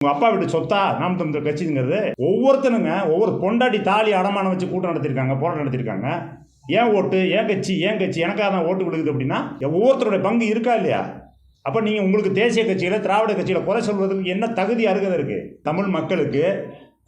உங்கள் அப்பா வீட்டு சொத்தா நாம் தமிழர் கட்சிங்கிறது? ஒவ்வொருத்தனுங்க ஒவ்வொரு பொண்டாட்டி தாலி அடமானம் வச்சு கூட்டம் நடத்திருக்காங்க, போராட்டம் நடத்திருக்காங்க. ஏன் ஓட்டு, ஏன் கட்சி, எனக்காக தான் ஓட்டு விழுகுது அப்படின்னா ஒவ்வொருத்தருடைய பங்கு இருக்கா இல்லையா? அப்போ நீங்கள் உங்களுக்கு தேசிய கட்சியில் திராவிட கட்சியில் குறை சொல்வதற்கு என்ன தகுதி அருகதை இருக்குது? தமிழ் மக்களுக்கு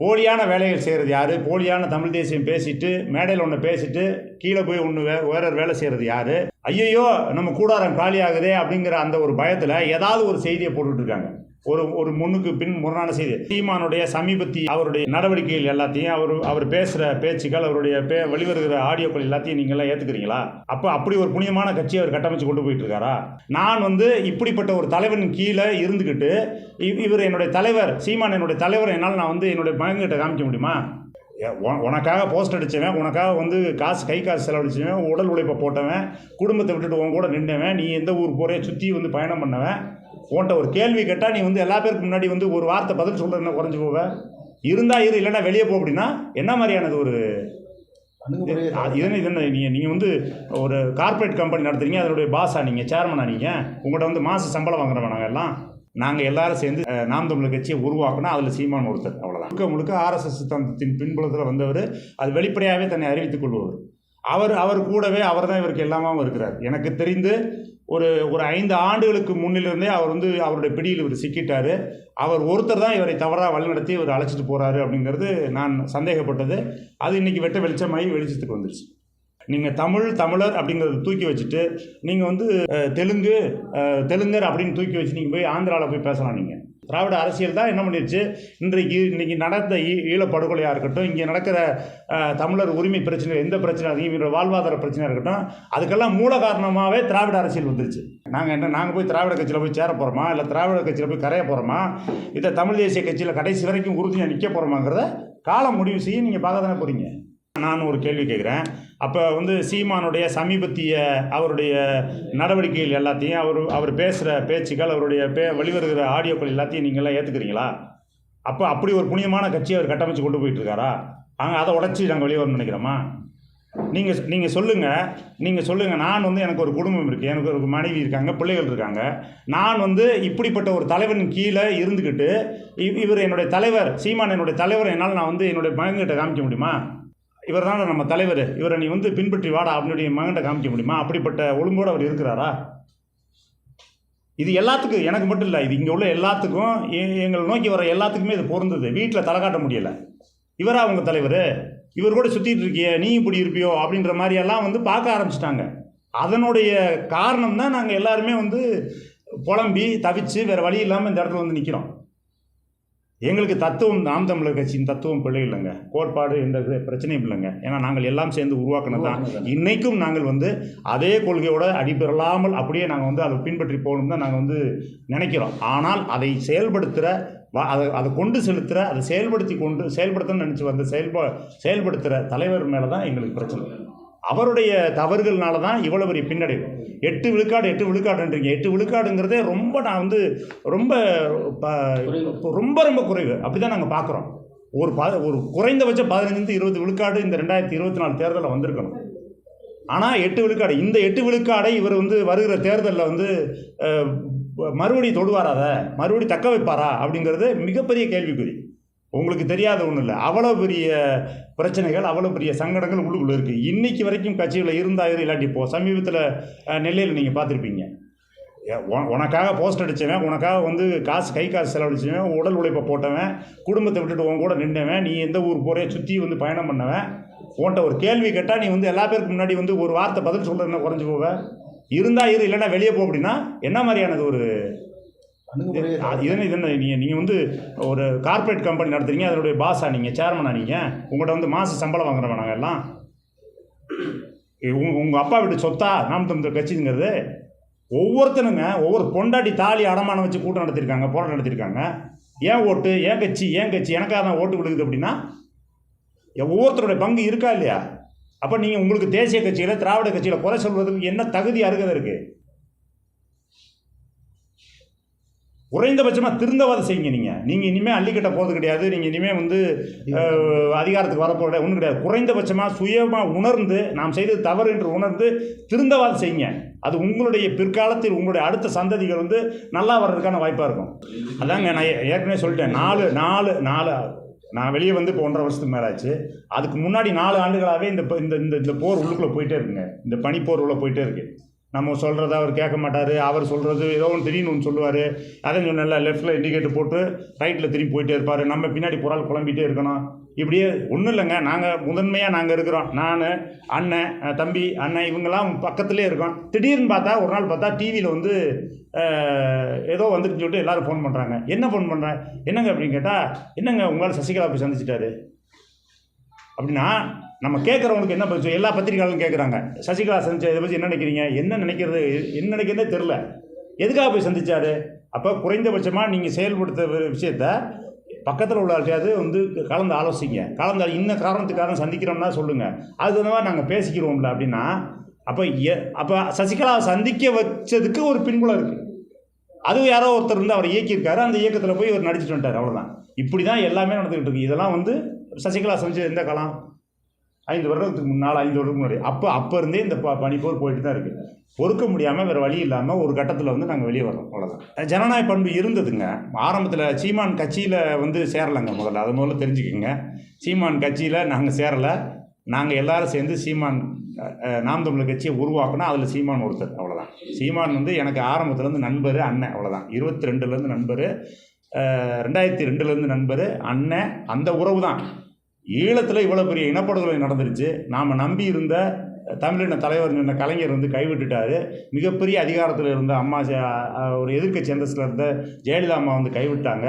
போலியான வேலைகள் செய்கிறது யார்? போலியான தமிழ் தேசியம் பேசிட்டு மேடையில் ஒன்று பேசிட்டு கீழே போய் ஒன்று வேற வேலை செய்கிறது யார்? ஐயோ நம்ம கூடாரம் காலி ஆகுதே அப்படிங்கிற அந்த ஒரு பயத்தில் ஏதாவது ஒரு செய்தியை போட்டுட்டு இருக்காங்க. ஒரு முன்னுக்கு பின் முரணான செய்தி. சீமானுடைய சமீபத்திய அவருடைய நடவடிக்கைகள் எல்லாத்தையும் அவர் பேசுகிற பேச்சுக்கள், அவருடைய வெளிவருகிற ஆடியோக்கள் எல்லாத்தையும் நீங்கள்லாம் ஏற்றுக்கிறீங்களா? அப்போ அப்படி ஒரு புனிதமான கட்சி அவர் கட்டமைச்சு கொண்டு போயிட்டு இருக்காரா? நான் இப்படிப்பட்ட ஒரு தலைவரின் கீழே இருந்துக்கிட்டு இவர் என்னுடைய தலைவர், சீமான் என்னுடைய தலைவர், என்னால் நான் என்னுடைய மகன்கிட்ட காமிக்க முடியுமா? உனக்காக போஸ்ட் அடித்தவன், உனக்காக கை காசு செலவழிச்சவன், உடல் உழைப்பை போட்டவன், குடும்பத்தை விட்டுட்டு உன் கூட நின்றவன், நீ எந்த ஊர் போகிறே சுற்றி பயணம் பண்ணவன், உன்ட்ட ஒரு கேள்வி கேட்டால் நீ எல்லா பேருக்கு முன்னாடி ஒரு வார்த்தை பதில் சொல்கிறதுனா குறைஞ்சி போவ. இருந்தா இல்லைன்னா வெளியே போ அப்படின்னா என்ன மாதிரியானது ஒரு இதனை நீங்கள் ஒரு கார்பரேட் கம்பெனி நடத்துறீங்க, அதனுடைய பாஸா நீங்கள், சேர்மனா நீங்கள்? உங்கள்கிட்ட மாத சம்பளம் வாங்குறவன் நாங்கள் எல்லாரும் சேர்ந்து நாம் தமிழர் கட்சியை உருவாக்கணும். அதில் சீமான் ஒருத்தர், அவ்வளோதான். முழுக்க ஆர்எஸ்எஸ் சித்தாந்தத்தின் பின்புலத்தில் வந்தவர், அது வெளிப்படையாகவே தன்னை அறிவித்துக் கொள்பவர். அவர் கூடவே அவர் தான் இவருக்கு எல்லாமாவும் இருக்கிறார். எனக்கு தெரிந்து ஒரு 5 ஆண்டுகளுக்கு முன்னிலிருந்தே அவர் அவருடைய பிடியில் இவர் சிக்கிட்டார். அவர் ஒருத்தர் தான் இவரை தவறாக வழிநடத்தி இவர் அழைச்சிட்டு போகிறாரு அப்படிங்கிறது நான் சந்தேகப்பட்டது. அது இன்றைக்கி வெட்ட வெளிச்சமாகி வெளிச்சத்துக்கு வந்துருச்சு. நீங்கள் தமிழர் அப்படிங்கிறத தூக்கி வச்சுட்டு நீங்கள் தெலுங்கர் அப்படின்னு தூக்கி வச்சு நீங்கள் போய் ஆந்திராவில் போய் பேசலாம். நீங்கள் திராவிட அரசியல் தான் என்ன பண்ணிடுச்சு, இன்றைக்கி நடந்த ஈழப்படுகொலையாக இருக்கட்டும், இங்கே நடக்கிற தமிழர் உரிமை பிரச்சனை, எந்த பிரச்சனை, இவங்களோட வாழ்வாதார பிரச்சனையாக இருக்கட்டும், அதுக்கெல்லாம் மூல காரணமாகவே திராவிட அரசியல் வந்துருச்சு. நாங்கள் போய் திராவிட கட்சியில் போய் சேர போகிறோமா, இல்லை திராவிட கட்சியில் போய் கரைய போகிறோமா, இதை தமிழ் தேசிய கட்சியில் கடைசி வரைக்கும் உறுதியாக நிற்க போகிறோமாங்கிறத காலம் முடிவு செய்ய நீங்கள் பார்க்க தானே போகிறீங்க. நான் ஒரு கேள்வி கேட்குறேன். அப்போ சீமானுடைய சமீபத்திய அவருடைய நடவடிக்கைகள் எல்லாத்தையும் அவர் பேசுகிற பேச்சுக்கள், அவருடைய வெளிவருகிற ஆடியோக்கள் எல்லாத்தையும் நீங்கள்லாம் ஏற்றுக்கிறீங்களா? அப்போ அப்படி ஒரு புனிதமான கட்சியை அவர் கட்டமைச்சு கொண்டு போயிட்டு இருக்காரா? அதை உடச்சி நாங்கள் வெளியே வரணும்னு நினைக்கிறோமா? நீங்கள் சொல்லுங்கள். நான் எனக்கு ஒரு குடும்பம் இருக்குது, எனக்கு ஒரு மனைவி இருக்காங்க, பிள்ளைகள் இருக்காங்க. நான் இப்படிப்பட்ட ஒரு தலைவரின் கீழே இருந்துக்கிட்டு இவர் என்னுடைய தலைவர், சீமான் என்னுடைய தலைவர், என்னால் நான் என்னுடைய மகன்கிட்ட காமிக்க முடியுமா? இவர் தான் நம்ம தலைவர், இவரை நீ பின்பற்றி வாடா அப்படின்னுடைய மகன்கிட்ட காமிக்க முடியுமா? அப்படிப்பட்ட ஒழுங்கோடு அவர் இருக்கிறாரா? இது எல்லாத்துக்கும், எனக்கு மட்டும் இல்லை, இது இங்கே உள்ள எல்லாத்துக்கும், எங்களை நோக்கி வர எல்லாத்துக்குமே இது பொருந்தது. வீட்டில் தலை காட்ட முடியலை. இவரா அவங்க தலைவர், இவர் கூட சுற்றிட்டு இருக்கிய, நீ இப்படி இருப்பியோ அப்படின்ற மாதிரியெல்லாம் பார்க்க ஆரம்பிச்சிட்டாங்க. அதனுடைய காரணம் தான் நாங்கள் எல்லாருமே புலம்பி தவிச்சு வேறு வழி இல்லாமல் இந்த இடத்துல நிற்கிறோம். எங்களுக்கு தத்துவம், நாம் தமிழர் கட்சியின் தத்துவம் பிள்ளை இல்லைங்க, கோட்பாடு எந்த பிரச்சனையும் இல்லைங்க. ஏன்னா நாங்கள் எல்லாம் சேர்ந்து உருவாக்கினது தான். இன்றைக்கும் நாங்கள் அதே கொள்கையோட அடிபெறலாமல் அப்படியே நாங்கள் அதை பின்பற்றி போகணும் தான் நாங்கள் நினைக்கிறோம். ஆனால் அதை செயல்படுத்துகிற, அதை கொண்டு செலுத்துகிற, அதை செயல்படுத்தணும்னு நினச்சி செயல்படுத்துகிற தலைவர் மேலே தான் எங்களுக்கு பிரச்சனை. அவருடைய தவறுகள்னால தான் இவ்வளோ பெரிய பின்னடைவு. 8 விழுக்காடுன்றீங்க. 8 விழுக்காடுங்கிறதே ரொம்ப, நான் ரொம்ப ரொம்ப குறைவு. அப்படி தான் நாங்கள் பார்க்குறோம். ஒரு குறைந்தபட்சம் 15-20 விழுக்காடு இந்த 2024 தேர்தலில் வந்திருக்கணும். ஆனால் 8 விழுக்காடு, இந்த 8 விழுக்காடை இவர் வருகிற தேர்தலில் மறுபடியும் தொடுவாராத, மறுபடியும் தக்க வைப்பாரா அப்படிங்கிறது மிகப்பெரிய கேள்விக்குறி. உங்களுக்கு தெரியாத ஒன்றும் இல்லை. அவ்வளோ பெரிய பிரச்சனைகள், அவ்வளோ பெரிய சங்கடங்கள் உள்ளுக்குள்ளே இருக்குது. இன்றைக்கி வரைக்கும் கட்சியில் இருந்தாயிரம் இல்லாட்டி சமீபத்தில் நெல்லையில் நீங்கள் பார்த்துருப்பீங்க. உனக்காக போஸ்ட் அடித்தவன், உனக்காக கை காசு செலவழிச்சவன், உடல் உழைப்பை போட்டவன், குடும்பத்தை விட்டுட்டு உன் கூட நின்றவன், நீ எந்த ஊர் போகிறே சுற்றி பயணம் பண்ணவன், உன்ட்ட ஒரு கேள்வி கேட்டால் நீ எல்லா பேருக்கு முன்னாடி ஒரு வார்த்தை பதில் சொல்கிறதுனா குறைஞ்சி போவ. இருந்தா இல்லைன்னா வெளியே போ அப்படின்னா என்ன மாதிரியானது ஒரு நீங்கள் ஒரு கார்பரேட் கம்பெனி நடத்துறீங்க, அதனுடைய பாஸா நீங்கள், சேர்மனா நீங்கள்? உங்கள்கிட்ட மாத சம்பளம் வாங்குறவன் நாங்கள் எல்லாம்? உங்கள் அப்பா வீட்டு சொத்தா நாம் தமிழர் கட்சிங்கிறது? ஒவ்வொருத்தனுங்க ஒவ்வொரு பொண்டாட்டி தாலி அடமானம் வச்சு கூட்டம் நடத்திருக்காங்க, போராட்டம் நடத்திருக்காங்க. ஏன் ஓட்டு, ஏன் கட்சி, எனக்காக தான் ஓட்டு விழுகுது அப்படின்னா ஒவ்வொருத்தருடைய பங்கு இருக்கா இல்லையா? அப்போ நீங்கள் உங்களுக்கு தேசிய கட்சியில் திராவிட கட்சியில் குறை சொல்வதற்கு என்ன தகுதி அருகதை இருக்குது? குறைந்தபட்சமாக திருந்தவாத செய்யுங்க. நீங்கள் இனிமேல் அள்ளிக்கட்ட போகிறது கிடையாது. நீங்கள் இனிமேல் வந்து அதிகாரத்துக்கு வரப்போகிற ஒன்றும் கிடையாது. குறைந்தபட்சமாக சுயமாக உணர்ந்து நாம் செய்தது தவறு என்று உணர்ந்து திருந்தவாத செய்யுங்க. அது உங்களுடைய பிற்காலத்தில் உங்களுடைய அடுத்த சந்ததிகள் வந்து நல்லா வர்றதுக்கான வாய்ப்பாக இருக்கும். அதாங்க நான் ஏற்கனவே சொல்லிட்டேன். நாலு நான் வெளியே வந்து இப்போ 1.5 வருஷத்துக்கு மேலே ஆச்சு. அதுக்கு முன்னாடி 4 ஆண்டுகளாகவே இந்த போர் உள்ளுக்குள்ளே போயிட்டே இருக்குங்க. இந்த பனிப்போர் உள்ள போயிட்டே இருக்குது. நம்ம சொல்கிறத அவர் கேட்க மாட்டார். அவர் சொல்கிறது ஏதோ ஒன்று திடீர்னு ஒன்று சொல்லுவார். அதை சொன்னல லெஃப்ட்டில் இண்டிகேட்டர் போட்டு ரைட்டில் திரும்பி போயிட்டே இருப்பார். நம்ம பின்னாடி புறால் குழம்பிகிட்டே இருக்கணும். இப்படியே ஒன்றும் இல்லைங்க. நாங்கள் இருக்கிறோம். நான், அண்ணன், தம்பி, அண்ணன் இவங்கெல்லாம் பக்கத்துலேயே இருக்கோம். திடீர்னு பார்த்தா ஒரு நாள் பார்த்தா டிவியில் வந்து ஏதோ வந்துட்டுன்னு சொல்லிட்டு எல்லோரும் ஃபோன் பண்ணுறாங்க. என்ன ஃபோன் பண்ணுறேன் என்னங்க அப்படின்னு கேட்டால், என்னங்க உங்களால் சசிகலா போய் சந்திச்சிட்டாரு அப்படின்னா நம்ம கேட்குறவங்களுக்கு என்ன பதில்? எல்லா பத்திரிகையாளரும் கேட்குறாங்க, சசிகலா சந்திச்சா இதை பற்றி என்ன நினைக்கிறீங்க? என்ன நினைக்கிறதே தெரில. எதுக்காக போய் சந்திச்சாரு? அப்போ குறைந்தபட்சமாக நீங்கள் செயல்படுத்த விஷயத்த பக்கத்தில் உள்ள ஆள்கிட்டயாவது வந்து கலந்து ஆலோசிங்க. இன்ன காரணத்துக்காக சந்திக்கிறோம்னா சொல்லுங்கள். அது வந்து நாங்கள் பேசிக்கிறோம்ல அப்படின்னா அப்போ சசிகலாவை சந்திக்க வச்சதுக்கு ஒரு பின்புலம் இருக்குது. அதுவும் யாரோ ஒருத்தர் வந்து அவர் இயக்கியிருக்காரு. அந்த இயக்கத்தில் போய் அவர் நடிச்சுட்டு வந்துட்டார். அவ்வளோதான். இப்படி தான் எல்லாமே நடந்துக்கிட்டு இருக்குது. இதெல்லாம் வந்து சசிகலா சந்திச்சது எந்த காலம்? 5 வருடத்துக்கு முன்னால், 5 வருடத்துக்கு முன்னாடி. அப்போ இருந்தே இந்த பனிப்போர் போயிட்டு தான் இருக்குது. பொறுக்க முடியாமல் வேறு வழி இல்லாமல் ஒரு கட்டத்தில் வந்து நாங்கள் வெளியே வரோம். அவ்வளோதான். ஜனநாயக பண்பு இருந்ததுங்க. ஆரம்பத்தில் சீமான் கட்சியில் வந்து சேரலைங்க. முதல்ல தெரிஞ்சுக்கோங்க. சீமான் கட்சியில் நாங்கள் சேரலை. நாங்கள் எல்லோரும் சேர்ந்து சீமான் நாம் தமிழர் கட்சியை உருவாக்கினா அதில் சீமான் ஒருத்தர். அவ்வளோதான். சீமான் வந்து எனக்கு ஆரம்பத்துலேருந்து நண்பர், அண்ணன். அவ்வளோதான். 22லேருந்து நண்பர், 2002லேருந்து நண்பர், அண்ணன். அந்த உறவு தான். ஈழத்தில் இவ்வளோ பெரிய இனப்படுகொலை நடந்துருச்சு. நாம் நம்பி இருந்த தமிழின தலைவர் நின்ற கலைஞர் வந்து கைவிட்டுட்டார். மிகப்பெரிய அதிகாரத்தில் இருந்த அம்மா, ஒரு எதிர்க்கட்சி அந்தஸ்தில் இருந்த ஜெயலலிதா அம்மா வந்து கைவிட்டாங்க.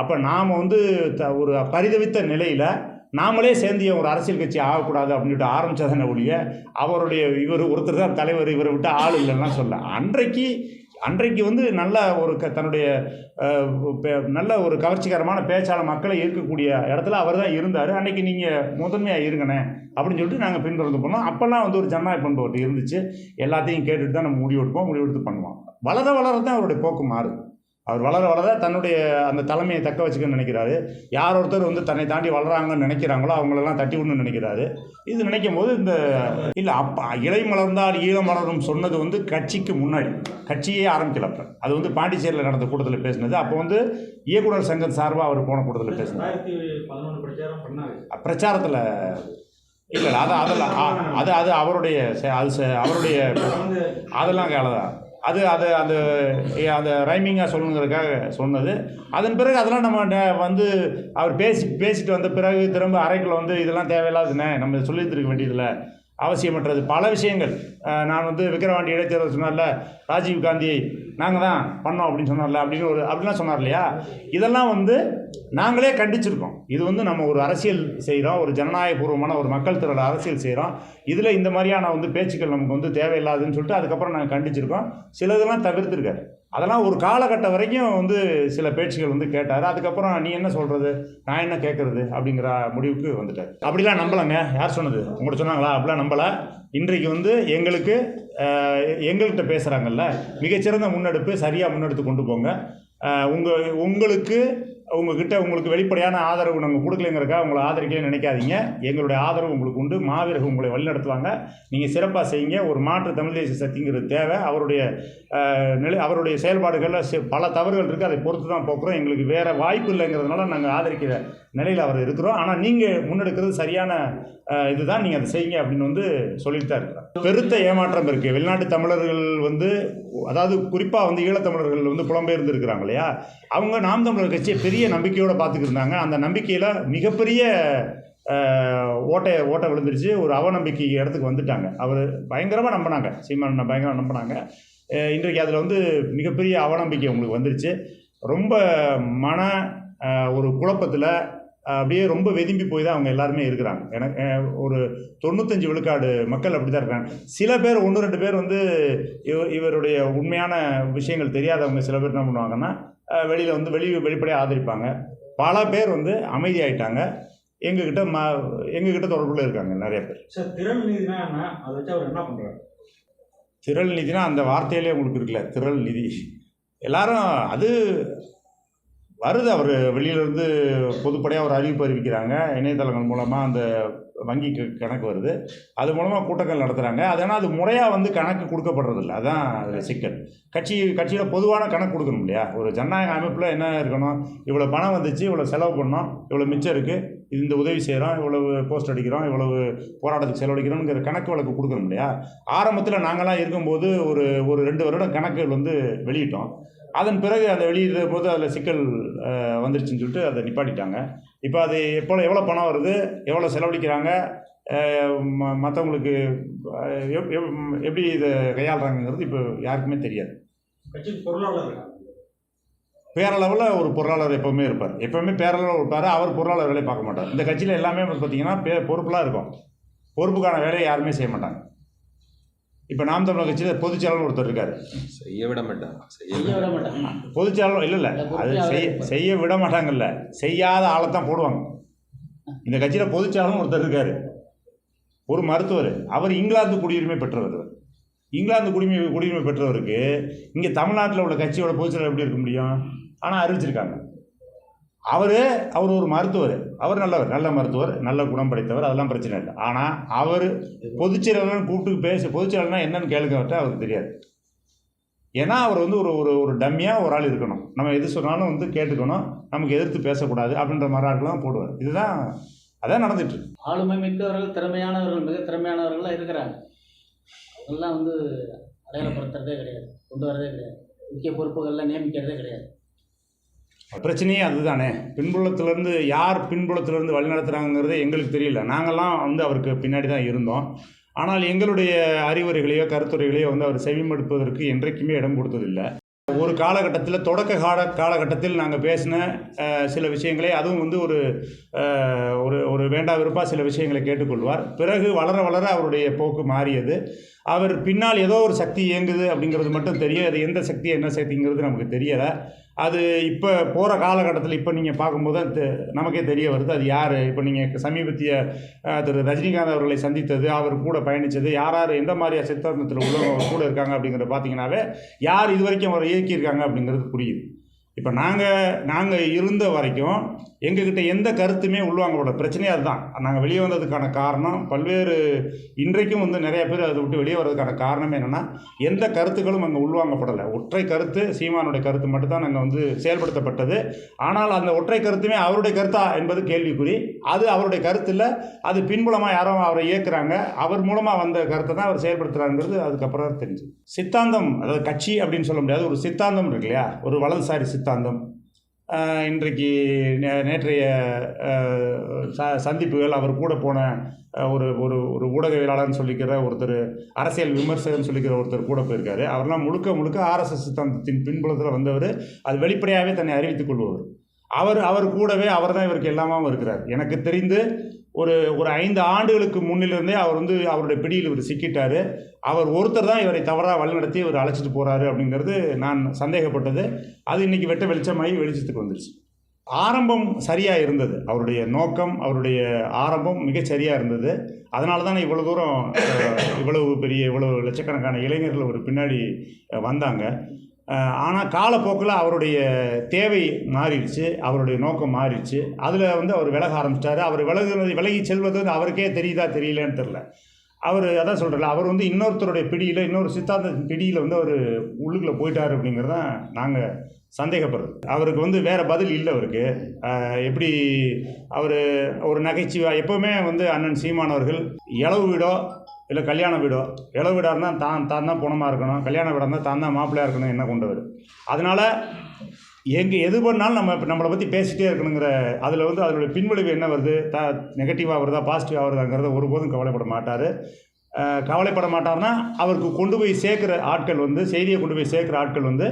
அப்போ நாம் வந்து ஒரு பரிதவித்த நிலையில் நாமளே சேர்ந்து ஒரு அரசியல் கட்சி ஆகக்கூடாது அப்படின்னு சொல்லிட்டு ஆரம்பித்ததான ஒழிய இவர் ஒருத்தர் தான் தலைவர், இவரை விட்டு ஆள் இல்லைன்னா சொல்ல. அன்றைக்கு வந்து நல்ல ஒரு தன்னுடைய நல்ல ஒரு கவர்ச்சிகரமான பேச்சாளர் மக்களை ஈர்க்கக்கூடிய இடத்துல அவர் தான் இருந்தார். அன்றைக்கி நீங்கள் முதன்மையாக இருங்கண்ணே அப்படின்னு சொல்லிட்டு நாங்கள் பின்தொடர்ந்து போனோம். அப்போல்லாம் வந்து ஒரு ஜனநாயக பண்பு ஒன்று இருந்துச்சு. எல்லாத்தையும் கேட்டுட்டு தான் நம்ம முடிவெடுத்து பண்ணுவோம். வளர தான் அவருடைய போக்கு மாறுது. அவர் வளர தன்னுடைய அந்த தலைமையை தக்க வச்சுக்கன்னு நினைக்கிறாரு. யார் ஒருத்தர் வந்து தன்னை தாண்டி வளராங்கன்னு நினைக்கிறாங்களோ அவங்களெல்லாம் தட்டி விடணும்னு நினைக்கிறாரு. இது நினைக்கும் போது இலை மலர்ந்தால் ஈழம் மலரும் சொன்னது வந்து கட்சிக்கு முன்னாடி, கட்சியே ஆரம்பிக்கலப்ப. அது வந்து பாண்டிச்சேரியில் நடந்த கூட்டத்தில் பேசினது. அப்போ வந்து இயக்குனர் சங்கம் சார்பாக அவர் போன கூட்டத்தில் பேசினார். பிரச்சாரத்தில் இல்லை, அது அவருடைய அதெல்லாம் காலதான். அந்த ரைமிங்காக சொல்லணுங்கிறதுக்காக சொன்னது. அதன் பிறகு அதெல்லாம் நம்ம வந்து அவர் பேசிட்டு வந்த பிறகு திரும்ப அறைக்குள்ள வந்து இதெல்லாம் தேவையில்லாதுண்ணே, நம்ம சொல்லியிருந்திருக்க வேண்டியதில்லை, அவசியமற்றது பல விஷயங்கள். நான் வந்து விக்கிரவாண்டி இடைத்தேர்தல் சொன்னார்ல, ராஜீவ் காந்தி நாங்கள் தான் பண்ணோம் அப்படின்னு சொன்னார்ல, அப்படிலாம் சொன்னார் இல்லையா? இதெல்லாம் வந்து நாங்களே கண்டிச்சிருக்கோம். இது வந்து நம்ம ஒரு அரசியல் செய்கிறோம், ஒரு ஜனநாயகபூர்வமான ஒரு மக்கள் திரள அரசியல் செய்கிறோம். இதில் இந்த மாதிரியான வந்து பேச்சுக்கள் நமக்கு வந்து தேவையில்லாதுன்னு சொல்லிட்டு அதுக்கப்புறம் நாங்கள் கண்டிச்சிருக்கோம். சிலதெல்லாம் தவிர்த்துருக்காரு. அதெல்லாம் ஒரு காலகட்டம் வரைக்கும் வந்து சில பேச்சுகள் வந்து கேட்டார். அதுக்கப்புறம் நீ என்ன சொல்கிறது, நான் என்ன கேட்குறது அப்படிங்கிற முடிவுக்கு வந்துட்டார். அப்படிலாம் நம்பலைங்க. யார் சொன்னது? உங்கள்கிட்ட சொன்னாங்களா? அப்படிலாம் நம்பலை. இன்றைக்கு வந்து எங்கள்கிட்ட பேசுகிறாங்கல்ல, மிகச்சிறந்த முன்னெடுப்பு, சரியாக முன்னெடுத்து கொண்டு போங்க. உங்களுக்கு வெளிப்படையான ஆதரவு நாங்கள் கொடுக்கலைங்கிறக்கா உங்களை ஆதரிக்கலன்னு நினைக்காதீங்க. எங்களுடைய ஆதரவு உங்களுக்கு உண்டு. மாவீரர்கள் உங்களை வழிநடத்துவாங்க. நீங்கள் சிறப்பாக செய்யுங்க. ஒரு மாற்று தமிழ் தேசிய சக்திங்கிறது தேவை. அவருடைய செயல்பாடுகளில் பல தவறுகள் இருக்குது. அதை பொறுத்து தான் போக்குறோம். எங்களுக்கு வேறு வாய்ப்பு இல்லைங்கிறதுனால நாங்கள் ஆதரிக்கிற நிலையில் அவர் இருக்கிறோம். ஆனால் நீங்கள் முன்னெடுக்கிறது சரியான இதுதான், நீங்கள் அதை செய்யுங்க அப்படின்னு வந்து சொல்லிட்டு தான் இருக்கிறார். பெருத்த ஏமாற்றம் இருக்குது. வெளிநாட்டு தமிழர்கள் வந்து, அதாவது குறிப்பாக வந்து ஈழத்தமிழர்கள் வந்து புலம்பெயர்ந்து இருக்கிறாங்க இல்லையா, அவங்க நாம் தமிழர் கட்சியை பெரிய நம்பிக்கையோடு பார்த்துக்கிட்டு இருந்தாங்க. அந்த நம்பிக்கையில் மிகப்பெரிய ஓட்டை விழுந்துருச்சு. ஒரு அவநம்பிக்கை இடத்துக்கு வந்துட்டாங்க. அவர் பயங்கரமாக நம்பினாங்க, சீமான் பயங்கரமாக நம்பினாங்க. இன்றைக்கு அதில் வந்து மிகப்பெரிய அவநம்பிக்கை உங்களுக்கு வந்துருச்சு. ரொம்ப ஒரு குழப்பத்தில் அப்படியே ரொம்ப வெதும்பி போய் தான் அவங்க எல்லாருமே இருக்கிறாங்க. எனக்கு ஒரு 95 விழுக்காடு மக்கள் அப்படி தான் இருக்காங்க. சில பேர் 1-2 பேர் வந்து இவருடைய உண்மையான விஷயங்கள் தெரியாதவங்க சில பேர் என்ன பண்ணுவாங்கன்னா வெளியில் வந்து வெளிப்படையாக ஆதரிப்பாங்க. பல பேர் வந்து அமைதியாயிட்டாங்க. எங்ககிட்ட தொடர்புல இருக்காங்க நிறைய பேர். சார், திரள் நிதினா என்ன? அதை வச்சு அவர் என்ன பண்ணுறாரு? திரள் நிதினா அந்த வார்த்தையிலே உங்களுக்கு இருக்குல்ல, திரள் நிதி. எல்லாரும் அது வருது. அவர் வெளியிலேருந்து பொதுப்படையாக ஒரு அறிவிப்பு அறிவிக்கிறாங்க. இணையதளங்கள் மூலமாக அந்த வங்கி கணக்கு வருது. அது மூலமாக கூட்டங்கள் நடத்துகிறாங்க. அது ஆனால் அது முறையாக வந்து கணக்கு கொடுக்கப்படுறதில்ல. அதுதான் அதில் சிக்கல். கட்சியில் பொதுவான கணக்கு கொடுக்கணும் இல்லையா? ஒரு ஜனநாயக அமைப்பில் என்ன இருக்கணும், இவ்வளோ பணம் வந்துச்சு, இவ்வளோ செலவு பண்ணோம், இவ்வளோ மிச்சம் இருக்குது, இந்த உதவி செய்கிறோம், இவ்வளவு போஸ்ட் அடிக்கிறோம், இவ்வளவு போராட்டத்துக்கு செலவழிக்கிறோங்கிற கணக்கு வழக்கு கொடுக்கணும் இல்லையா? ஆரம்பத்தில் நாங்களாம் இருக்கும்போது ஒரு 2 வருடம் கணக்குகள் வந்து வெளியிட்டோம். அதன் பிறகு அதை வெளியிடுற போது அதில் சிக்கல் வந்துருச்சுன்னு சொல்லிட்டு அதை நிப்பாட்டிட்டாங்க. இப்போ அது எவ்வளோ பணம் வருது, எவ்வளோ செலவழிக்கிறாங்க, மற்றவங்களுக்கு எப்படி இதை கையாளுறாங்கிறது இப்போ யாருக்குமே தெரியாது. கட்சிக்கு பொருளாளர் இருக்கா? பேரளவில் ஒரு பொருளாளர் எப்போவுமே இருப்பார். எப்போவுமே பேரளவில் இருப்பார். அவர் பொருளாளர் வேலையை பார்க்க மாட்டார். இந்த கட்சியில் எல்லாமே பார்த்தீங்கன்னா பொறுப்புலாம் இருக்கும். பொறுப்புக்கான வேலையை யாருமே செய்ய மாட்டாங்க. இப்போ நாம் தமிழர் கட்சியில் பொதுச்செயலாளர் ஒருத்தர் இருக்கார். செய்ய விட மாட்டாங்க. பொதுச்செயலாளர் இல்லை அது செய்ய விட மாட்டாங்கல்ல, செய்யாத ஆளை தான் போடுவாங்க. இந்த கட்சியில் பொதுச்செயலாளர் ஒருத்தர் இருக்கார், ஒரு மருத்துவர். அவர் இங்கிலாந்து குடியுரிமை பெற்றவர். இங்கிலாந்து குடியுரிமை பெற்றவருக்கு இங்கே தமிழ்நாட்டில் உள்ள கட்சியோட பொதுச்செயலாளர் எப்படி இருக்க முடியும்? ஆனால் அறிவிச்சிருக்காங்க. அவர் ஒரு மருத்துவர். அவர் நல்ல மருத்துவர், நல்ல குணம் படைத்தவர், அதெல்லாம் பிரச்சனை இல்லை. ஆனால் அவர் பொதுச்செயலாளர்னு கூப்பிட்டு பொதுச்செயலாளர்னா என்னன்னு கேளுங்கவிட்ட அவருக்கு தெரியாது. ஏன்னா அவர் வந்து ஒரு டம்மியாக ஒரு ஆள் இருக்கணும். நம்ம எது சொன்னாலும் வந்து கேட்டுக்கணும், நமக்கு எதிர்த்து பேசக்கூடாது அப்படின்ற மாதிரி ஆட்கள்லாம் போடுவார். அதான் நடந்துட்டு. ஆளுமை மிக்கவர்கள், திறமையானவர்கள், மிக திறமையானவர்கள்லாம் இருக்கிறாங்க. அவங்கெல்லாம் வந்து அடையாளப்படுத்துறதே கிடையாது, கொண்டு வரதே கிடையாது, முக்கிய பொறுப்புகள்லாம் நியமிக்கிறதே கிடையாது. பிரச்சனையே அதுதானே. யார் பின்புலத்திலேருந்து வழிநடத்துகிறாங்கிறதே எங்களுக்கு தெரியல. நாங்கள்லாம் வந்து அவருக்கு பின்னாடி தான் இருந்தோம். ஆனால் எங்களுடைய அறிவுரைகளையோ கருத்துரைகளையோ வந்து அவர் செவிமடுப்பதற்கு என்றைக்குமே இடம் கொடுத்ததில்லை. ஒரு காலகட்டத்தில் தொடக்க காலகட்டத்தில் நாங்கள் பேசின சில விஷயங்களை, அதுவும் வந்து ஒரு வேண்டா விருப்பாக சில விஷயங்களை கேட்டுக்கொள்வார். பிறகு வளர வளர அவருடைய போக்கு மாறியது. அவர் பின்னால் ஏதோ ஒரு சக்தி இயங்குது அப்படிங்கிறது மட்டும் தெரியும். அது எந்த சக்தி என்ன சக்திங்கிறது நமக்கு தெரியலை. அது இப்போ போகிற காலகட்டத்தில் இப்போ நீங்கள் பார்க்கும்போது நமக்கே தெரிய வருது அது யார். இப்போ நீங்கள் சமீபத்திய திரு ரஜினிகாந்த் அவர்களை சந்தித்தது, அவர் கூட பயணித்தது, யார் எந்த மாதிரியா சித்தாந்தத்தில் உள்ளவங்க கூட இருக்காங்க அப்படிங்கிறத பார்த்தீங்கன்னாவே யார் இது வரைக்கும் அவரை இயக்கியிருக்காங்க அப்படிங்கிறது புரியுது. இப்போ நாங்கள் இருந்த வரைக்கும் எங்ககிட்ட எந்த கருத்துமே உள்வாங்கப்பட பிரச்சனையே அதுதான். நாங்கள் வெளியே வந்ததுக்கான காரணம் இன்றைக்கும் வந்து நிறைய பேர் அதை விட்டு வெளியே வர்றதுக்கான காரணம் என்னென்னா, எந்த கருத்துக்களும் அங்கே உள்வாங்கப்படலை. ஒற்றை கருத்து, சீமானுடைய கருத்து மட்டும்தான் நாங்கள் வந்து செயல்படுத்தப்பட்டது. ஆனால் அந்த ஒற்றை கருத்துமே அவருடைய கருத்தா என்பது கேள்விக்குறி. அது அவருடைய கருத்து இல்லை, அது பின்புலமாக யாரோ அவரை இயக்குறாங்க, அவர் மூலமாக வந்த கருத்தை தான் அவர் செயல்படுத்துகிறாங்கிறது அதுக்கப்புறம் தான் தெரிஞ்சு. சித்தாந்தம், அதாவது கட்சி அப்படின்னு சொல்ல முடியாது, ஒரு சித்தாந்தம் இருக்கு இல்லையா, ஒரு வலதுசாரி சித்தாந்தம். இன்றைக்கு நேற்றைய சந்திப்புகள், அவர் கூட போன ஒரு ஊடகவியலாளர்னு சொல்லிக்கிற ஒருத்தர், அரசியல் விமர்சகர்னு சொல்லிக்கிற ஒருத்தர் கூட போயிருக்காரு. அவரெல்லாம் முழுக்க ஆர்எஸ்எஸ் சித்தாந்தத்தின் பின்புலத்தில் வந்தவர். அது வெளிப்படையாகவே தன்னை அறிவித்துக் கொள்பவர். அவர் கூடவே அவர் தான் இவருக்கு எல்லாமாவும் இருக்கிறார். எனக்கு தெரிந்து ஒரு 5 ஆண்டுகளுக்கு முன்னிலிருந்தே அவர் வந்து அவருடைய பிடியில் இவர் சிக்கிட்டார். அவர் ஒருத்தர் தான் இவரை தவறாக வழிநடத்தி இவர் அழைச்சிட்டு போகிறாரு அப்படிங்கிறது நான் சந்தேகப்பட்டது. அது இன்றைக்கி வெளிச்சமாகி வெளிச்சத்துக்கு வந்துருச்சு. ஆரம்பம் சரியாக இருந்தது. அவருடைய நோக்கம், அவருடைய ஆரம்பம் மிகச் சரியாக இருந்தது. அதனால தான் இவ்வளோ தூரம் இவ்வளவு லட்சக்கணக்கான இளைஞர்கள் ஒரு பின்னாடி வந்தாங்க. ஆனால் காலப்போக்கில் அவருடைய தேவை மாறிடுச்சு, அவருடைய நோக்கம் மாறிடுச்சு. அதில் வந்து அவர் விலக ஆரம்பிச்சிட்டாரு. அவர் விலகி செல்வது வந்து அவருக்கே தெரியுதா தெரியலன்னு தெரில. அவர் அதான் சொல்கிறல, அவர் வந்து இன்னொருத்தருடைய பிடியில், இன்னொரு சித்தாந்தத்தின் பிடியில் வந்து அவர் உள்ளுக்குள்ளே போயிட்டார் அப்படிங்கிறதான் நாங்கள் சந்தேகப்படுறது. அவருக்கு வந்து வேறு பதில் இல்லை. அவருக்கு எப்படி அவர் ஒரு நகைச்சுவை எப்போவுமே வந்து அண்ணன் சீமானவர்கள் இளவு வீடோ இல்லை கல்யாண வீடோ, இளவு வீடாக இருந்தால் தான் தான் பணமாக இருக்கணும், கல்யாண வீடாக இருந்தால் தான் தான் மாப்பிள்ளையாக இருக்கணும் என்ன கொண்டவர். அதனால் எது பண்ணாலும் நம்மளை பற்றி பேசிகிட்டே இருக்கணுங்கிற அதில் வந்து அதனுடைய பின்விளைவு என்ன வருது, நெகட்டிவாக வருதா பாசிட்டிவாக வருதாங்கிறத ஒருபோதும் கவலைப்பட மாட்டார். கவலைப்பட மாட்டார்னா அவருக்கு கொண்டு போய் சேர்க்குற ஆட்கள் வந்து, செய்தியை கொண்டு போய் சேர்க்குற ஆட்கள் வந்து,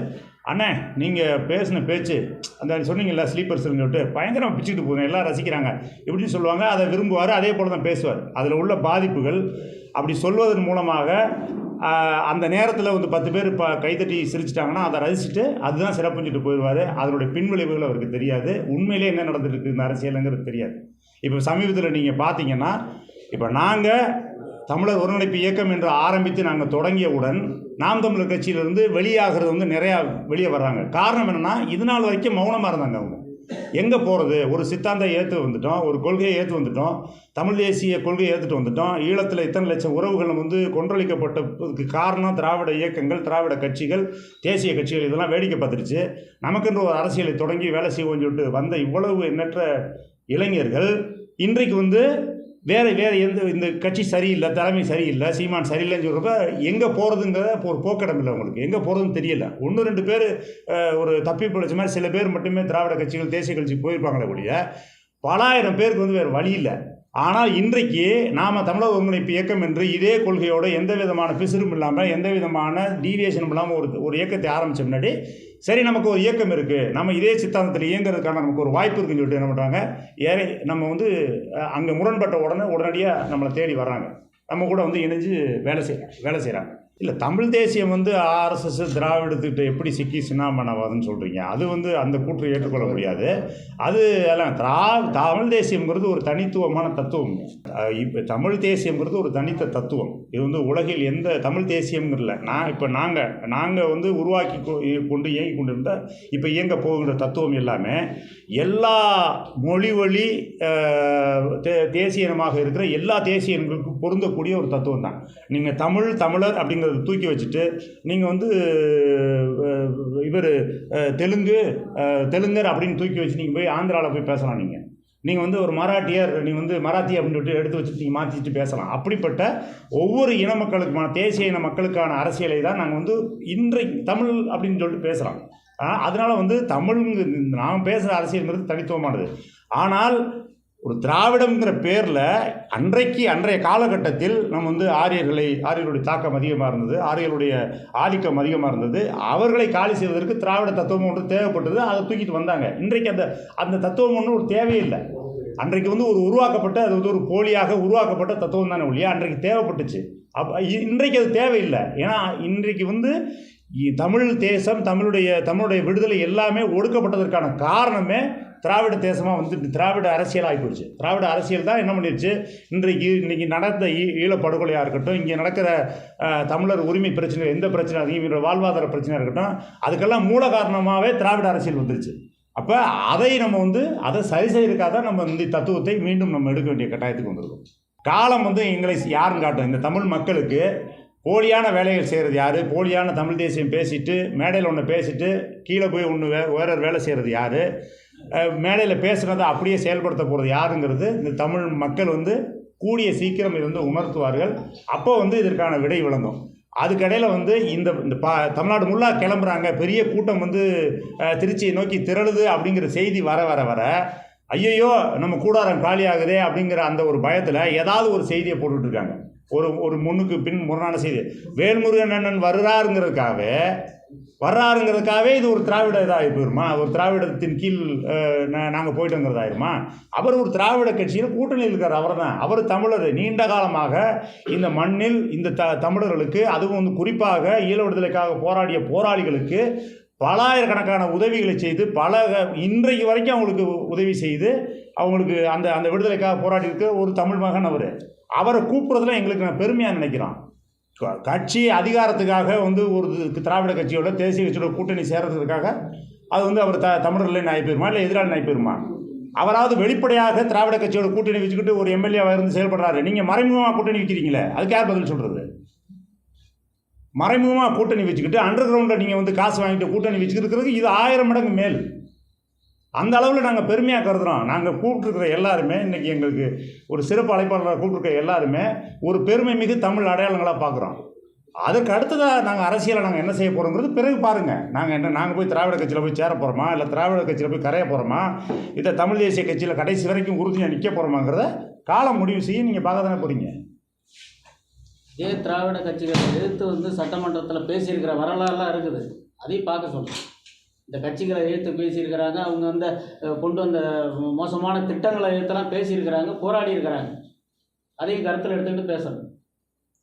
அண்ணே நீங்கள் பேசின பேச்சு அந்த சொன்னீங்கல்ல ஸ்லீப்பர்ஸ்ன்னு சொல்லிட்டு பயங்கரமாக பிச்சுக்கிட்டு போகுது, எல்லாம் ரசிக்கிறாங்க இப்படின்னு சொல்லுவாங்க. அதை விரும்புவார், அதே போல் தான் பேசுவார். அதில் உள்ள பாதிப்புகள் அப்படி சொல்வதன் மூலமாக அந்த நேரத்தில் வந்து 10 பேர் கைத்தட்டி சிரிச்சிட்டாங்கன்னா அதை ரசிச்சுட்டு அதுதான் சிறப்புஞ்சிட்டு போயிடுவார். அதனுடைய பின்விளைவுகள் அவருக்கு தெரியாது. உண்மையிலே என்ன நடந்துருக்கு இந்த அரசியலுங்கிறது தெரியாது. இப்போ சமீபத்தில் நீங்கள் பார்த்தீங்கன்னா, இப்போ நாங்கள் தமிழர் ஒருங்கிணைப்பு இயக்கம் என்று ஆரம்பித்து நாங்கள் தொடங்கியவுடன் நாம் தமிழர் கட்சியிலிருந்து வெளியாகிறது வந்து நிறையா வெளியே வர்றாங்க. காரணம் என்னென்னா, இது நாள் வரைக்கும் மௌனமாக இருந்தாங்க அவங்க. எங்கே போகிறது? ஒரு சித்தாந்தம் ஏற்று வந்துட்டோம், ஒரு கொள்கையை ஏற்று வந்துட்டோம், தமிழ் தேசிய கொள்கையை ஏற்றுட்டு வந்துட்டோம். ஈழத்தில் இத்தனை லட்சம் உறவுகள் வந்து கொன்றளிக்கப்பட்டதுக்கு காரணம் திராவிட இயக்கங்கள், திராவிட கட்சிகள், தேசிய கட்சிகள், இதெல்லாம் வேடிக்கை பார்த்துருச்சு. நமக்கென்று ஒரு அரசியலை தொடங்கி வேலை செய்வோம்னு சொல்லிட்டு வந்த இவ்வளவு எண்ணற்ற இளைஞர்கள் இன்றைக்கு வந்து வேறு எந்த இந்த கட்சி சரியில்லை, தலைமை சரியில்லை, சீமான் சரியில்லைன்னு சொல்கிறப்ப எங்கே போகிறதுங்கிற ஒரு போக்கிடம் இல்லை அவங்களுக்கு. எங்கே போகிறதுன்னு தெரியல. 1-2 பேர் ஒரு தப்பி பிடிச்ச மாதிரி சில பேர் மட்டுமே திராவிட கட்சிகள், தேசிய கட்சி போயிருப்பாங்களே ஒழிய பல ஆயிரம் பேருக்கு வந்து வேறு வழி இல்லை. ஆனால் இன்றைக்கு நாம் தமிழர் ஒருங்கிணைப்பு இயக்கம் என்று இதே கொள்கையோடு எந்த விதமான பிசுறும் இல்லாமல், எந்த விதமான டீவியேஷனும் இல்லாமல் ஒரு இயக்கத்தை ஆரம்பித்த முன்னாடி, சரி நமக்கு ஒரு இயக்கம் இருக்குது, நம்ம இதே சித்தாந்தத்தில் இயங்குறதுக்கான நமக்கு ஒரு வாய்ப்பு இருக்குன்னு சொல்லிட்டு என்ன பண்ணுறாங்க, நம்ம வந்து அங்கே முரண்பட்ட உடனடியாக நம்மளை தேடி வர்றாங்க, நம்ம கூட வந்து இணைஞ்சு வேலை செய்கிறாங்க. இல்லை, தமிழ் தேசியம் வந்து ஆர்எஸ்எஸ் திராவிடத்துக்கிட்ட எப்படி சிக்கி சின்னாமணவாதுன்னு சொல்கிறீங்க? அது வந்து அந்த கூற்றை ஏற்றுக்கொள்ள முடியாது. அது எல்லாம் தமிழ் தேசியம்ங்கிறது ஒரு தனித்துவமான தத்துவம். இப்போ தமிழ் தேசியம்ங்கிறது ஒரு தனித்த தத்துவம். இது வந்து உலகில் எந்த தமிழ் தேசியம்ங்கிறல இப்போ நாங்கள் வந்து உருவாக்கி கொண்டு இயங்கி கொண்டு இருந்தால் இப்போ இயங்க போகின்ற தத்துவம் எல்லாமே எல்லா மொழி வழி தேசிய இனமாக இருக்கிற எல்லா தேசிய இனங்களுக்கும் பொருந்தக்கூடிய ஒரு தத்துவம் தான். நீங்கள் தமிழர் அப்படிங்கிறத தூக்கி வச்சுட்டு நீங்கள் வந்து இவர் தெலுங்கர் அப்படின்னு தூக்கி வச்சு நீங்கள் போய் ஆந்திராவில் போய் பேசலாம். நீங்கள் வந்து ஒரு மராட்டியர், நீங்கள் வந்து மராத்தி அப்படின்னு சொல்லிட்டு எடுத்து வச்சுட்டு நீங்கள் மாற்றிட்டு பேசலாம். அப்படிப்பட்ட ஒவ்வொரு இன மக்களுக்குமான, தேசிய இன மக்களுக்கான அரசியலை தான் நாங்கள் வந்து இன்றைக்கு தமிழ் அப்படின்னு சொல்லிட்டு பேசுகிறோம். அதனால் வந்து நாம் பேசுகிற அரசியல்ங்கிறது தனித்துவமானது. ஆனால் ஒரு திராவிடம்ங்கிற பேரில் அன்றைய காலகட்டத்தில் நம்ம வந்து ஆரியர்களுடைய தாக்கம் அதிகமாக இருந்தது, ஆரியர்களுடைய ஆதிக்கம் அதிகமாக இருந்தது. அவர்களை காலி செய்வதற்கு திராவிட தத்துவம் ஒன்று தேவைப்பட்டது. அதை தூக்கிட்டு வந்தாங்க. இன்றைக்கு அந்த தத்துவம் ஒன்று ஒரு தேவையில்லை. அன்றைக்கு வந்து அது வந்து ஒரு போலியாக உருவாக்கப்பட்ட தத்துவம் தானே ஒழிய அன்றைக்கு தேவைப்பட்டுச்சு. இன்றைக்கு அது தேவையில்லை. ஏன்னா இன்றைக்கு வந்து தமிழ் தேசம், தமிழுடைய விடுதலை எல்லாமே ஒடுக்கப்பட்டதற்கான காரணமே திராவிட தேசமாக வந்துட்டு திராவிட அரசியல் ஆகி போயிடுச்சு. திராவிட அரசியல் தான் என்ன பண்ணிடுச்சு, இன்றைக்கி நடந்த ஈழப்படுகொலையாக இருக்கட்டும், இங்கே நடக்கிற தமிழர் உரிமை பிரச்சனை, எந்த பிரச்சனை, இவங்களோட வாழ்வாதார பிரச்சனையாக இருக்கட்டும், அதுக்கெல்லாம் மூல காரணமாகவே திராவிட அரசியல் வந்துருச்சு. அப்போ அதை சரி செய்யறதுக்காக தான் நம்ம இந்த தத்துவத்தை மீண்டும் நம்ம எடுக்க வேண்டிய கட்டாயத்துக்கு வந்துருக்கோம். காலம் வந்து எங்களை யாருன்னு காட்டும். இந்த தமிழ் மக்களுக்கு போலியான வேலைகள் செய்கிறது யார், போலியான தமிழ் தேசியம் பேசிட்டு மேடையில் ஒன்று பேசிட்டு கீழே போய் வேற வேலை செய்கிறது யார், மேடையில் பேசுகிறத அப்படியே செயல்படுத்த போகிறது யாருங்கிறது இந்த தமிழ் மக்கள் வந்து கூடிய சீக்கிரம் இது வந்து உணர்த்துவார்கள். அப்போ வந்து இதற்கான விடை விளங்கும். அதுக்கடையில் வந்து இந்த தமிழ்நாடு முல்லாக கிளம்புறாங்க, பெரிய கூட்டம் வந்து திருச்சியை நோக்கி திரளுது அப்படிங்கிற செய்தி வர ஐயையோ நம்ம கூடாரம் காலி ஆகுதே அப்படிங்கிற அந்த ஒரு பயத்தில் ஏதாவது ஒரு செய்தியை போட்டுட்ருக்காங்க. ஒரு முன்னுக்கு பின் முரணான செய்தி. வேல்முருகன் அண்ணன் வர்றாருங்கிறதுக்காகவே இது ஒரு திராவிட இதாகி போயிருமா, ஒரு திராவிடத்தின் கீழ் நாங்கள் போயிட்டோங்கிறதாயிருமா? அவர் ஒரு திராவிட கட்சியில் கூட்டணியில் இருக்கார். அவர் தமிழர். நீண்ட காலமாக இந்த மண்ணில் இந்த தமிழர்களுக்கு, அதுவும் வந்து குறிப்பாக ஈழ விடுதலைக்காக போராடிய போராளிகளுக்கு பல ஆயிரக்கணக்கான உதவிகளை செய்து இன்றைக்கு வரைக்கும் அவங்களுக்கு உதவி செய்து அவங்களுக்கு அந்த விடுதலைக்காக போராடி இருக்க ஒரு தமிழ் மகன். அவரை கூப்பிட்றதுல எங்களுக்கு நான் பெருமையாக நினைக்கிறோம். கட்சி அதிகாரத்துக்காக வந்து ஒரு திராவிட கட்சியோட, தேசிய கட்சியோட கூட்டணி சேர்றதுக்காக அது வந்து அவர் தமிழர்லேயே நாய் போயிருமா, இல்லை எதிராளி நாய் போயிருமா? அவராவது வெளிப்படையாக திராவிட கட்சியோட கூட்டணி வச்சுக்கிட்டு ஒரு எம்எல்ஏவாக இருந்து செயல்படுறாரு. நீங்கள் மறைமுகமாக கூட்டணி வைக்கிறீங்களே, அதுக்கு யார் பதில் சொல்கிறது? மறைமுகமாக கூட்டணி வச்சுக்கிட்டு அண்டர் கிரவுண்டில் நீங்கள் வந்து காசு வாங்கிட்டு கூட்டணி வச்சுக்கிறதுக்கு இது 1000 மடங்கு மேல். அந்த அளவில் நாங்கள் பெருமையாக கருதுகிறோம். நாங்கள் கூப்பிட்டுருக்கிற எல்லாருமே, இன்றைக்கி எங்களுக்கு ஒரு சிறப்பு அழைப்பாளராக கூப்பிட்டுருக்க எல்லாருமே ஒரு பெருமை மிகு தமிழ் அடையாளங்களாக பார்க்குறோம். அதுக்கு அடுத்ததாக நாங்கள் அரசியலை என்ன செய்ய போகிறோங்கிறது பிறகு பாருங்கள். நாங்கள் போய் திராவிட கட்சியில் போய் சேர போகிறோமா, இல்லை திராவிட கட்சியில் போய் கரைய போகிறோமா, இதை தமிழ் தேசிய கட்சியில் கடைசி வரைக்கும் உறுதியாக நிற்க போகிறோமாங்கிறத காலம் முடிவு செய்ய நீங்கள் பார்க்க தானே போகிறீங்க. திராவிட கட்சிகளை எதிர்த்து வந்து சட்டமன்றத்தில் பேசியிருக்கிற வரலாறுலாம் இருக்குது. அதையும் பார்க்க சொல்கிறேன். இந்த கட்சிகளை எதிர்த்து பேசியிருக்கிறாங்க, அவங்க வந்து கொண்டு வந்த மோசமான திட்டங்களை எதிர்த்தெல்லாம் பேசியிருக்கிறாங்க, போராடி இருக்கிறாங்க. அதையும் கருத்தில் எடுத்துக்கிட்டு பேசணும்.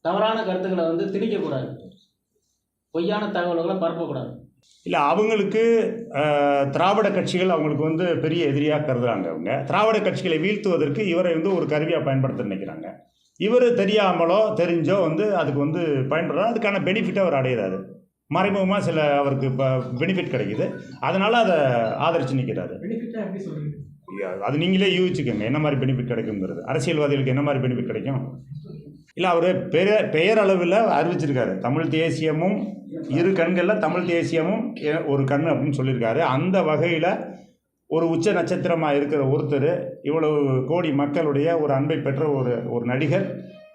தவறான கருத்துக்களை வந்து திணிக்கக்கூடாது, பொய்யான தகவல்களை பரப்பக்கூடாது. இல்லை, அவங்களுக்கு திராவிட கட்சிகள் அவங்களுக்கு வந்து பெரிய எதிரியாக கருதுகிறாங்க. அவங்க திராவிட கட்சிகளை வீழ்த்துவதற்கு இவரை வந்து ஒரு கருவியாக பயன்படுத்த நினைக்கிறாங்க. இவர் தெரியாமலோ தெரிஞ்சோ வந்து அதுக்கு வந்து பயன்படுறாரு, அதுக்கான பெனிஃபிட்டை அவர் அடைகிறாரு. மறைமுகமாக சில அவருக்கு இப்போ பெனிஃபிட் கிடைக்குது, அதனால் அதை ஆதரித்து நிற்கிறாரு. பெனிஃபிட்டாக எப்படி சொல்கிறீங்க? அது நீங்களே யூகிச்சுக்கோங்க என்ன மாதிரி பெனிஃபிட் கிடைக்குங்கிறது. அரசியல்வாதிகளுக்கு என்ன மாதிரி பெனிஃபிட் கிடைக்கும்? இல்லை, அவர் பெயரளவில் அறிவிச்சிருக்காரு, தமிழ் தேசியமும் இரு கண்களில் தமிழ் தேசியமும் ஒரு கண் அப்படின்னு சொல்லியிருக்காரு. அந்த வகையில் ஒரு உச்ச நட்சத்திரமாக இருக்கிற ஒருத்தர், இவ்வளவு கோடி மக்களுடைய ஒரு அன்பை பெற்ற ஒரு நடிகர்,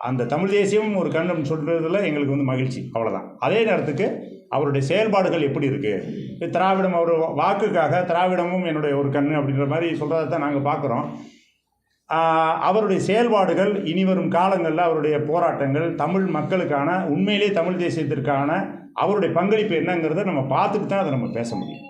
அந்த தமிழ் தேசியமும் ஒரு கண் அப்படின்னு சொல்கிறதுல எங்களுக்கு வந்து மகிழ்ச்சி, அவ்வளோதான். அதே நேரத்துக்கு அவருடைய செயல்பாடுகள் எப்படி இருக்குது, திராவிடம் அவர் வாக்குக்காக திராவிடமும் என்னுடைய ஒரு கண் அப்படின்ற மாதிரி சொல்கிறத தான் நாங்கள் பார்க்குறோம். அவருடைய செயல்பாடுகள் இனிவரும் காலங்களில் அவருடைய போராட்டங்கள் தமிழ் மக்களுக்கான உண்மையிலே தமிழ் தேசியத்திற்கான அவருடைய பங்களிப்பு என்னங்கிறத நம்ம பார்த்துட்டு தான் அதை நம்ம பேச முடியும்.